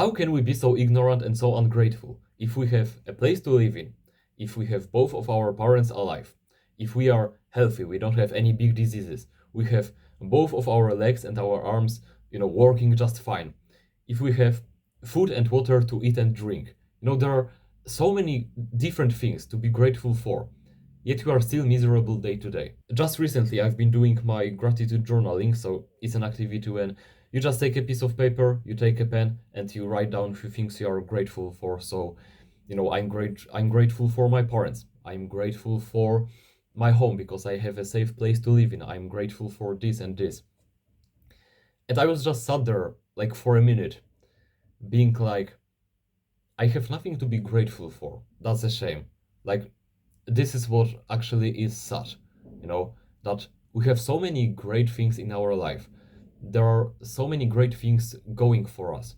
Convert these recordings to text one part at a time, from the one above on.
How can we be so ignorant and so ungrateful if we have a place to live in, if we have both of our parents alive, if we are healthy, we don't have any big diseases, we have both of our legs and our arms, working just fine, if we have food and water to eat and drink. There are so many different things to be grateful for, yet you are still miserable day to day. Just recently, I've been doing my gratitude journaling, so it's an activity when you just take a piece of paper, you take a pen, and you write down a few things you are grateful for. So, I'm grateful for my parents. I'm grateful for my home because I have a safe place to live in. I'm grateful for this and this. And I was just sat there like for a minute, being like, I have nothing to be grateful for. That's a shame. Like, this is what actually is sad, you know, that we have so many great things in our life. There are so many great things going for us,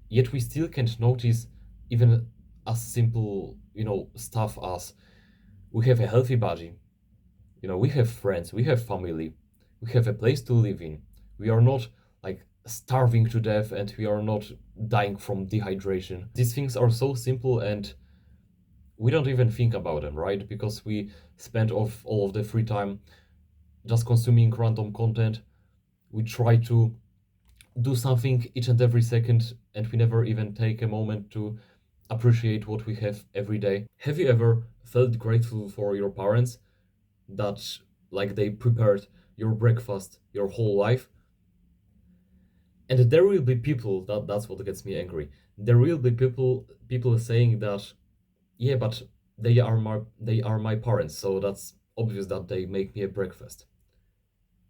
yet we still can't notice even as simple, stuff as we have a healthy body, we have friends, we have family, we have a place to live in. We are not like starving to death and we are not dying from dehydration. These things are so simple and we don't even think about them, right? Because we spend off all of the free time just consuming random content. We try to do something each and every second, and we never even take a moment to appreciate what we have every day. Have you ever felt grateful for your parents that like they prepared your breakfast your whole life? And there will be people that's what gets me angry. There will be people saying that yeah, but they are my parents, so that's obvious that they make me a breakfast.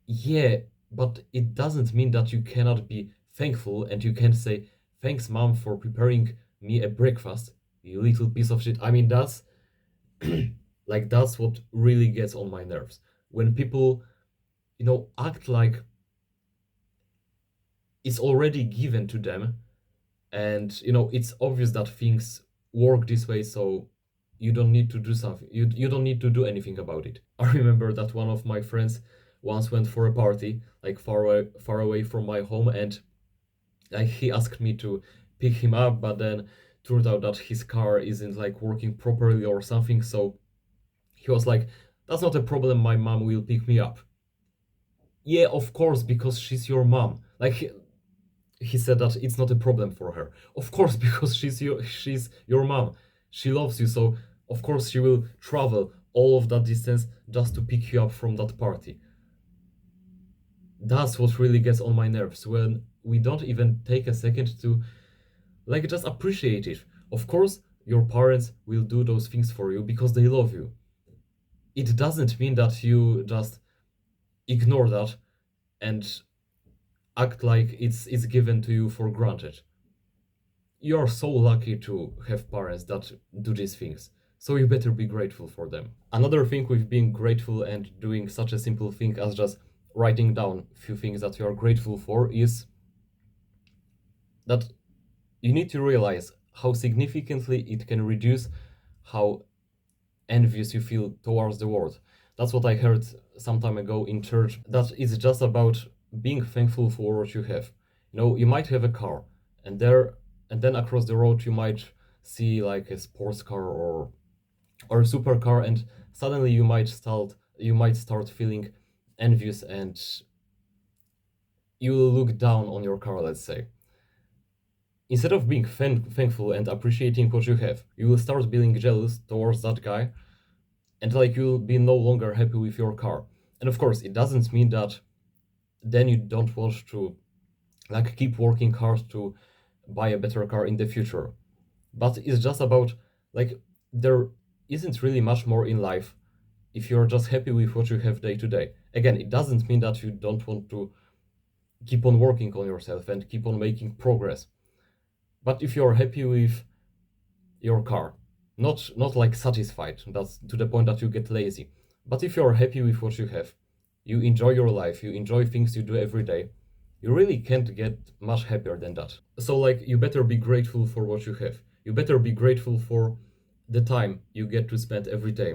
Yeah, but it doesn't mean that you cannot be thankful and you can say thanks mom for preparing me a breakfast, you little piece of shit. I mean that's like that's what really gets on my nerves. When people, act like it's already given to them and it's obvious that things work this way, so you don't need to do something, you don't need to do anything about it. I remember that one of my friends once went for a party like far away from my home, and like he asked me to pick him up, but then turned out that his car isn't like working properly or something, so he was like, that's not a problem, my mom will pick me up. Yeah, of course, because she's your mom. Like he said that it's not a problem for her. Of course, because she's your mom. She loves you, so of course she will travel all of that distance just to pick you up from that party. That's what really gets on my nerves, when we don't even take a second to like just appreciate it. Of course, your parents will do those things for you because they love you. It doesn't mean that you just ignore that and act like it's given to you for granted. You're so lucky to have parents that do these things, so you better be grateful for them. Another thing with being grateful and doing such a simple thing as just writing down a few things that you are grateful for is that you need to realize how significantly it can reduce how envious you feel towards the world. That's what I heard some time ago in church, that it's just about being thankful for what you have. You might have a car, and then across the road you might see like a sports car or a supercar, and suddenly you might start feeling envious, and you will look down on your car, let's say. Instead of being thankful and appreciating what you have, you will start being jealous towards that guy, and like you'll be no longer happy with your car. And of course, it doesn't mean that then you don't want to like keep working hard to buy a better car in the future. But it's just about like there isn't really much more in life if you're just happy with what you have day to day. Again, it doesn't mean that you don't want to keep on working on yourself and keep on making progress. But if you're happy with your car, not like satisfied, that's to the point that you get lazy. But if you're happy with what you have, you enjoy your life, you enjoy things you do every day, you really can't get much happier than that. So like you better be grateful for what you have. You better be grateful for the time you get to spend every day.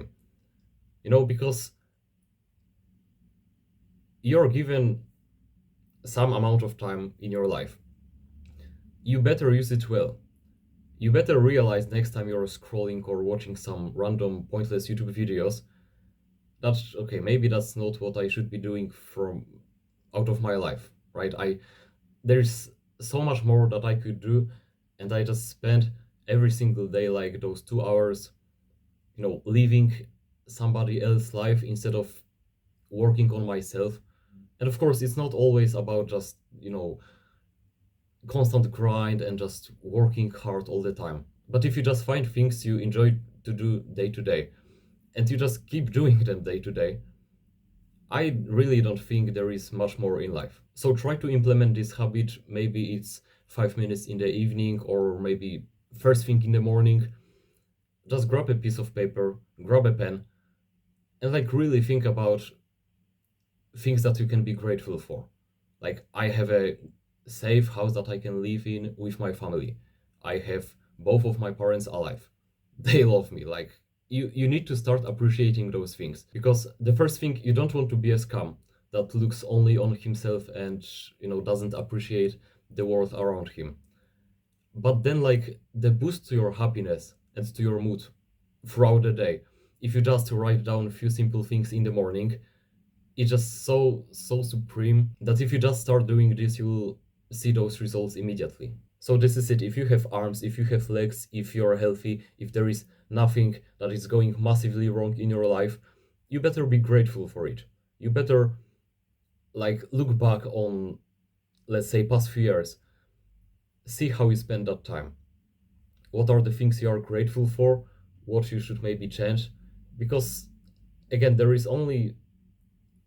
Because you're given some amount of time in your life. you better use it well. You better realize next time you're scrolling or watching some random pointless YouTube videos that okay, maybe that's not what I should be doing from out of my life, right? There's so much more that I could do, and I just spend every single day like those 2 hours, living somebody else's life instead of working on myself. And of course, it's not always about just, constant grind and just working hard all the time. But if you just find things you enjoy to do day to day and you just keep doing them day to day, I really don't think there is much more in life. So try to implement this habit. Maybe it's 5 minutes in the evening or maybe first thing in the morning. Just grab a piece of paper, grab a pen, and like really think about things that you can be grateful for. Like, I have a safe house that I can live in with my family. I have both of my parents alive. They love me. Like, you need to start appreciating those things because the first thing, you don't want to be a scum that looks only on himself and doesn't appreciate the world around him. But then, like, the boost to your happiness and to your mood throughout the day, if you just write down a few simple things in the morning, it's just so supreme that if you just start doing this, you will see those results immediately. So this is it. If you have arms, if you have legs, if you're healthy, if there is nothing that is going massively wrong in your life, you better be grateful for it. You better like look back on, let's say, past few years, see how you spend that time. What are the things you are grateful for? What you should maybe change? Because again, there is only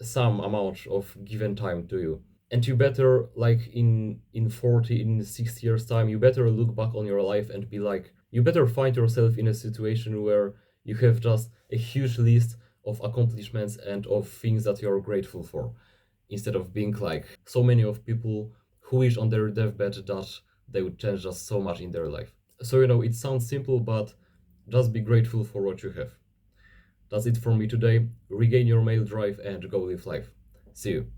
some amount of given time to you, and you better like in 40 in 6 years time, you better look back on your life and be like, you better find yourself in a situation where you have just a huge list of accomplishments and of things that you're grateful for, instead of being like so many of people who wish on their deathbed that they would change just so much in their life. So it sounds simple, but just be grateful for what you have. That's it from me today. Regain your male drive and go live life. See you.